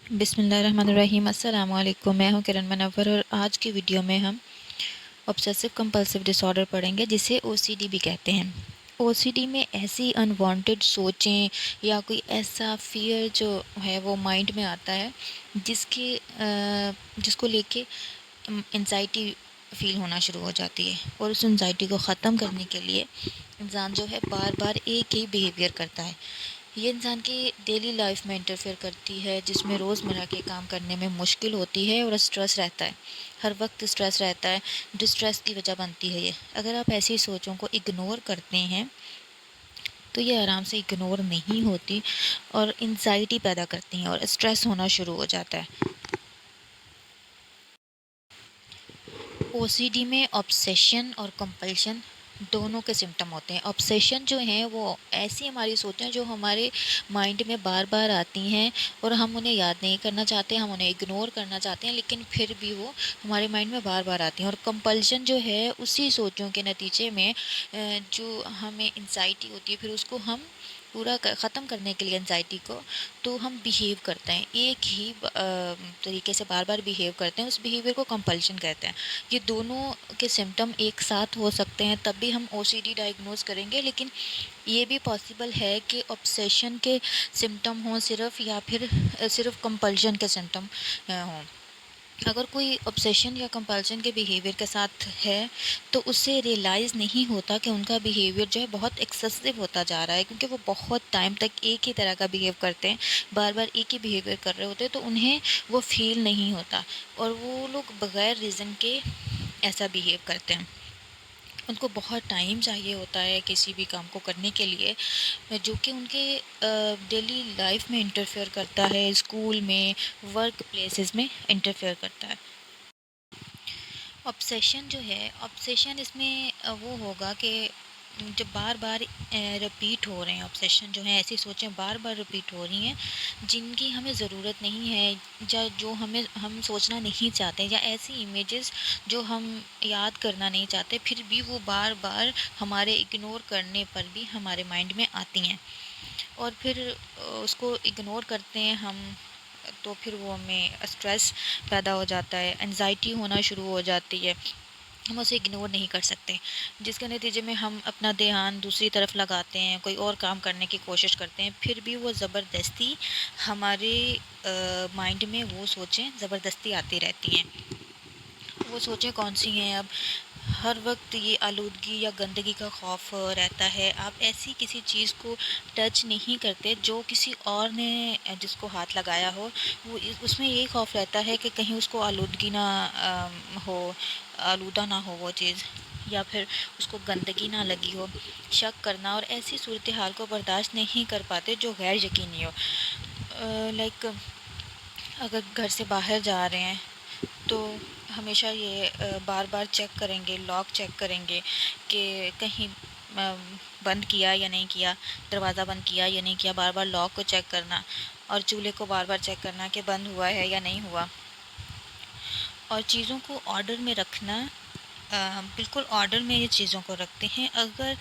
बिस्मिल्लाहिर्रहमानिर्रहीम। अस्सलाम वालेकुम। मैं हूं किरण मनव्वर और आज की वीडियो में हम ऑब्सेसिव कंपल्सिव डिसऑर्डर पढ़ेंगे, जिसे ओसीडी भी कहते हैं। ओसीडी में ऐसी अनवांटेड सोचें या कोई ऐसा फियर जो है वो माइंड में आता है जिसको लेके एंजाइटी फील होना शुरू हो जाती है, और उस एंजाइटी को ख़त्म करने के लिए इंसान जो है बार बार एक ही बिहेवियर करता है। ये इंसान की डेली लाइफ में इंटरफेयर करती है, जिसमें रोज़मर्रा के काम करने में मुश्किल होती है और स्ट्रेस रहता है। हर वक्त स्ट्रेस रहता है, डिस्ट्रेस की वजह बनती है ये। अगर आप ऐसी सोचों को इग्नोर करते हैं तो ये आराम से इग्नोर नहीं होती और एंजाइटी पैदा करती हैं और स्ट्रेस होना शुरू हो जाता है। ओसीडी में ऑब्सेशन और कंपल्शन दोनों के सिम्टम होते हैं। ऑब्सेशन जो है वो ऐसी हमारी सोचें जो हमारे माइंड में बार बार आती हैं और हम उन्हें याद नहीं करना चाहते, हम उन्हें इग्नोर करना चाहते हैं, लेकिन फिर भी वो हमारे माइंड में बार बार आती हैं। और कंपल्शन जो है उसी सोचों के नतीजे में जो हमें एंजाइटी होती है, फिर उसको हम पूरा ख़त्म करने के लिए एंजाइटी को तो हम बिहेव करते हैं, एक ही तरीके से बार बार बिहेव करते हैं। उस बिहेवियर को कंपल्शन कहते हैं। ये दोनों के सिम्टम एक साथ हो सकते हैं, तब भी हम ओसीडी डायग्नोज करेंगे। लेकिन ये भी पॉसिबल है कि ऑब्सेशन के सिम्टम हों सिर्फ, या फिर सिर्फ कंपल्शन के सिम्टम हों। अगर कोई ऑब्सेशन या कंपल्शन के बिहेवियर के साथ है तो उससे रियलाइज़ नहीं होता कि उनका बिहेवियर जो है बहुत एक्सेसिव होता जा रहा है, क्योंकि वो बहुत टाइम तक एक ही तरह का बिहेव करते हैं, बार बार एक ही बिहेवियर कर रहे होते हैं, तो उन्हें वो फील नहीं होता और वो लोग बग़ैर रीज़न के ऐसा बिहेव करते हैं। उनको बहुत टाइम चाहिए होता है किसी भी काम को करने के लिए, जो कि उनके डेली लाइफ में इंटरफेयर करता है, स्कूल में, वर्क प्लेसेस में इंटरफेयर करता है। ऑब्सेशन जो है, ऑब्सेशन इसमें वो होगा कि जब बार बार रिपीट हो रहे हैं, ऑब्सेशन जो है ऐसी सोचें बार बार रिपीट हो रही हैं जिनकी हमें ज़रूरत नहीं है, या जो हम सोचना नहीं चाहते, या ऐसी इमेजेस जो हम याद करना नहीं चाहते, फिर भी वो बार बार हमारे इग्नोर करने पर भी हमारे माइंड में आती हैं। और फिर उसको इग्नोर करते हैं हम, तो फिर वो हमें स्ट्रेस पैदा हो जाता है, एंजाइटी होना शुरू हो जाती है। हम उसे इग्नोर नहीं कर सकते, जिसके नतीजे में हम अपना ध्यान दूसरी तरफ लगाते हैं, कोई और काम करने की कोशिश करते हैं, फिर भी वो ज़बरदस्ती हमारे माइंड में वो सोचें ज़बरदस्ती आती रहती हैं। वो सोचें कौन सी हैं अब? हर वक्त ये आलूदगी या गंदगी का खौफ रहता है। आप ऐसी किसी चीज़ को टच नहीं करते जो किसी और ने जिसको हाथ लगाया हो, वो उसमें यही खौफ रहता है कि कहीं उसको आलूदगी ना हो, आलूदा ना हो वो चीज़, या फिर उसको गंदगी ना लगी हो। शक करना और ऐसी सूरत हाल को बर्दाश्त नहीं कर पाते जो गैर यकीनी हो। लाइक अगर घर से बाहर जा रहे हैं तो हमेशा ये बार बार चेक करेंगे, लॉक चेक करेंगे कि कहीं बंद किया या नहीं किया, दरवाज़ा बंद किया या नहीं किया, बार बार लॉक को चेक करना, और चूल्हे को बार बार चेक करना कि बंद हुआ है या नहीं हुआ। और चीज़ों को ऑर्डर में रखना, हम बिल्कुल ऑर्डर में ये चीज़ों को रखते हैं। अगर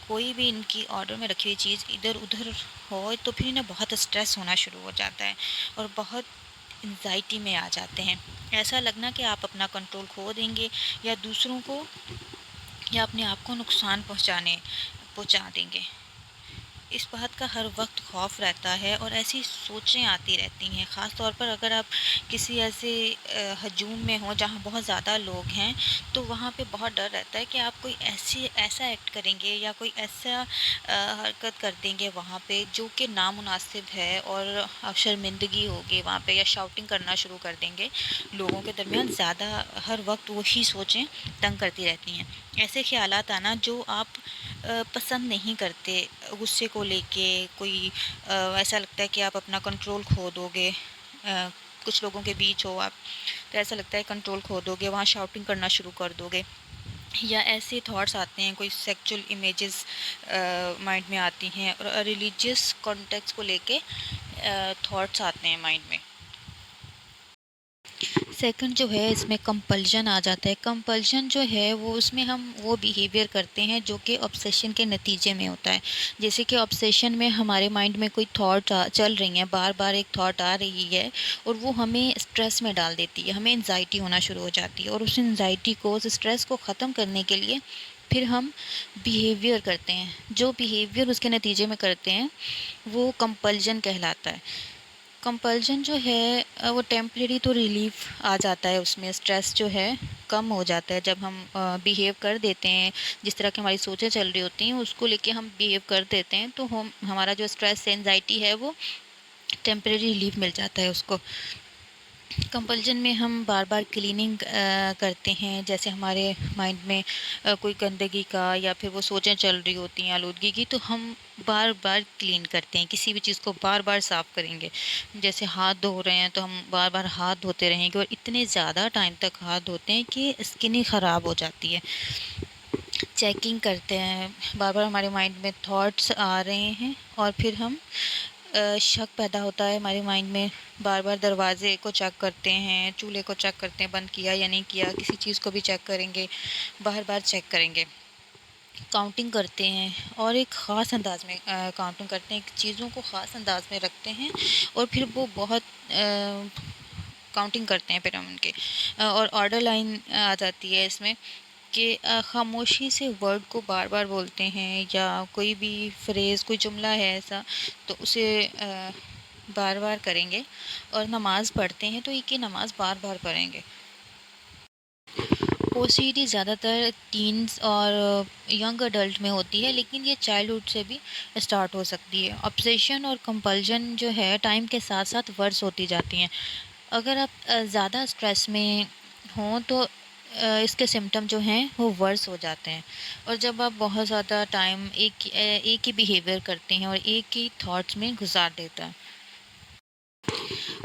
कोई भी इनकी ऑर्डर में रखी हुई चीज़ इधर उधर हो तो फिर इन्हें बहुत स्ट्रेस होना शुरू हो जाता है और बहुत एंजाइटी में आ जाते हैं। ऐसा लगना कि आप अपना कंट्रोल खो देंगे, या दूसरों को या अपने आप को नुकसान पहुंचा देंगे। इस बात का हर वक्त खौफ रहता है और ऐसी सोचें आती रहती हैं। ख़ास तौर पर अगर आप किसी ऐसे हजूम में हो जहाँ बहुत ज़्यादा लोग हैं, तो वहाँ पे बहुत डर रहता है कि आप कोई ऐसा एक्ट करेंगे या कोई ऐसा हरकत कर देंगे वहाँ पे जो कि नामुनासिब है, और शर्मिंदगी होगी वहाँ पे, या शाउटिंग करना शुरू कर देंगे लोगों के दरमियान। ज़्यादा हर वक्त वही सोचें तंग करती रहती हैं। ऐसे ख़्यालात आना जो आप पसंद नहीं करते, गुस्से को लेके कोई ऐसा लगता है कि आप अपना कंट्रोल खो दोगे। कुछ लोगों के बीच हो आप, तो ऐसा लगता है कंट्रोल खो दोगे, वहाँ शाउटिंग करना शुरू कर दोगे। या ऐसे थॉट्स आते हैं, कोई सेक्सुअल इमेजेस माइंड में आती हैं, और रिलीजियस कॉन्टेक्स्ट को लेके थॉट्स आते हैं माइंड में। सेकंड जो है इसमें कंपल्शन आ जाता है। कंपल्शन जो है वो उसमें हम वो बिहेवियर करते हैं जो कि ऑब्सेशन के नतीजे में होता है। जैसे कि ऑब्सेशन में हमारे माइंड में कोई थॉट चल रही हैं, बार बार एक थॉट आ रही है और वो हमें स्ट्रेस में डाल देती है, हमें एंजाइटी होना शुरू हो जाती है और उस एंजाइटी को, उस स्ट्रेस को ख़त्म करने के लिए फिर हम बिहेवियर करते हैं। जो बिहेवियर उसके नतीजे में करते हैं वो कंपल्शन कहलाता है। कंपल्शन जो है वो टेम्परेरी तो रिलीफ आ जाता है, उसमें स्ट्रेस जो है कम हो जाता है। जब हम बिहेव कर देते हैं जिस तरह की हमारी सोचें चल रही होती हैं उसको लेके हम बिहेव कर देते हैं, तो हम हमारा जो स्ट्रेस एंजाइटी है वो टेम्परेरी रिलीफ मिल जाता है उसको। कंपल्शन में हम बार बार क्लीनिंग करते हैं, जैसे हमारे माइंड में कोई गंदगी का या फिर वो सोचें चल रही होती हैं आलूदगी की, तो हम बार बार क्लीन करते हैं, किसी भी चीज़ को बार बार साफ़ करेंगे। जैसे हाथ धो रहे हैं तो हम बार बार हाथ धोते रहेंगे और इतने ज़्यादा टाइम तक हाथ धोते हैं कि स्किन ही ख़राब हो जाती है। चेकिंग करते हैं, बार बार हमारे माइंड में थॉट्स आ रहे हैं और फिर हम शक पैदा होता है हमारे माइंड में। बार बार दरवाजे को चेक करते हैं, चूल्हे को चेक करते हैं, बंद किया या नहीं किया, किसी चीज़ को भी चेक करेंगे, बार बार चेक करेंगे। काउंटिंग करते हैं और एक ख़ास अंदाज में काउंटिंग करते हैं, चीज़ों को ख़ास अंदाज में रखते हैं और फिर वो बहुत काउंटिंग करते हैं फिर हम उनके और ऑर्डर लाइन आ जाती है इसमें कि खामोशी से वर्ड को बार बार बोलते हैं, या कोई भी फ्रेज़, कोई जुमला है ऐसा तो उसे बार बार करेंगे। और नमाज़ पढ़ते हैं तो एक ही नमाज़ बार बार पढ़ेंगे। ओसीडी ज़्यादातर टीन्स और यंग अडल्ट में होती है, लेकिन ये चाइल्डहुड से भी स्टार्ट हो सकती है। ऑब्सेशन और कंपल्शन जो है टाइम के साथ साथ वर्स होती जाती हैं। अगर आप ज़्यादा स्ट्रेस में हों तो इसके सिम्टम जो हैं वो वर्स हो जाते हैं। और जब आप बहुत ज़्यादा टाइम एक ही बिहेवियर करते हैं और एक ही थॉट्स में गुजार देता है।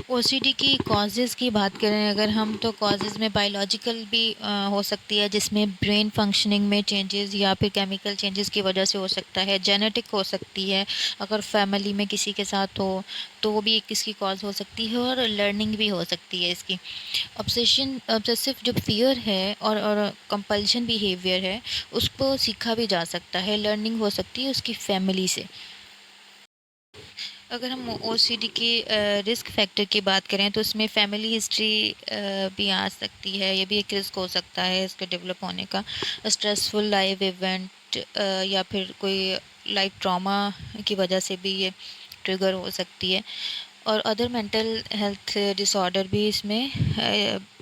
ओसीडी की कॉजेज़ की बात करें अगर हम, तो कॉजेज़ में बायोलॉजिकल भी हो सकती है, जिसमें ब्रेन फंक्शनिंग में चेंजेस या फिर केमिकल चेंजेस की वजह से हो सकता है। जेनेटिक हो सकती है, अगर फैमिली में किसी के साथ हो तो वो भी एक इसकी कॉज हो सकती है, और लर्निंग भी हो सकती है इसकी। ऑब्सेसिव जो फियर है और कंपल्शन बिहेवियर है उसको सीखा भी जा सकता है, लर्निंग हो सकती है उसकी फैमिली से। अगर हम ओसीडी की रिस्क फैक्टर की बात करें तो इसमें फैमिली हिस्ट्री भी आ सकती है, ये भी एक रिस्क हो सकता है इसके डेवलप होने का। स्ट्रेसफुल लाइफ इवेंट या फिर कोई लाइफ ट्रॉमा की वजह से भी ये ट्रिगर हो सकती है। और अदर मेंटल हेल्थ डिसऑर्डर भी इसमें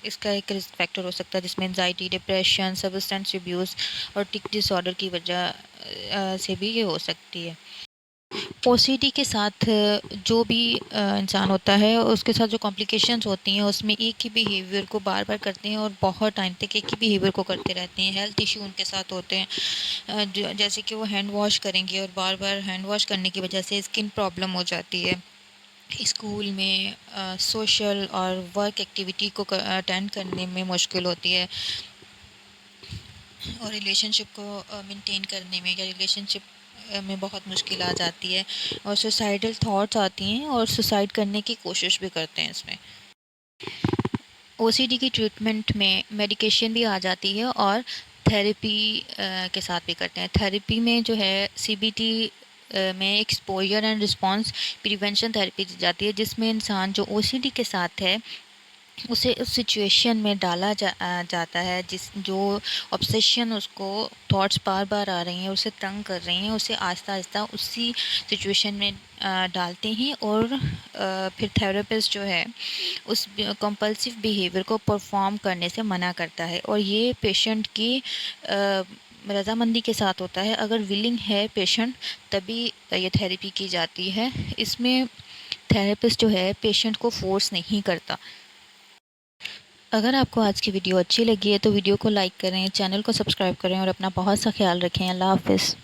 इसका एक रिस्क फैक्टर हो सकता है, जिसमें एंजाइटी, डिप्रेशन, सब्सटेंस अब्यूज़ और टिक डिसऑर्डर की वजह से भी ये हो सकती है। ओसीडी के साथ जो भी इंसान होता है उसके साथ जो कॉम्प्लिकेशंस होती हैं उसमें एक ही बिहेवियर को बार बार करते हैं और बहुत टाइम तक एक ही बिहेवियर को करते रहते हैं। हेल्थ इशू उनके साथ होते हैं, जैसे कि वो हैंड वॉश करेंगे और बार बार हैंड वॉश करने की वजह से स्किन प्रॉब्लम हो जाती है। स्कूल में सोशल और वर्क एक्टिविटी को अटेंड करने में मुश्किल होती है, और रिलेशनशिप को मेंटेन करने में या रिलेशनशिप में बहुत मुश्किल आ जाती है, और सुसाइडल थॉट्स आती हैं और सुसाइड करने की कोशिश भी करते हैं इसमें। ओसीडी की ट्रीटमेंट में मेडिकेशन भी आ जाती है और थेरेपी के साथ भी करते हैं। थेरेपी में जो है सीबीटी में exposure and response prevention therapy दी जाती है, जिसमें इंसान जो ओसीडी के साथ है उसे उस सिचुएशन में डाला जाता है जिस जो ऑब्सेशन उसको थॉट्स बार बार आ रही हैं, उसे तंग कर रही हैं, उसे आहिस्ता आहिस्ता उसी सिचुएशन में डालते हैं। और फिर थेरेपिस्ट जो है उस कंपल्सिव बिहेवियर को परफॉर्म करने से मना करता है, और ये पेशेंट की रज़ामंदी के साथ होता है। अगर विलिंग है पेशेंट तभी ये थेरेपी की जाती है। इसमें थेरेपिस्ट जो है पेशेंट को फोर्स नहीं करता। अगर आपको आज की वीडियो अच्छी लगी है तो वीडियो को लाइक करें, चैनल को सब्सक्राइब करें और अपना बहुत सा ख्याल रखें। अल्लाह हाफ़िज़।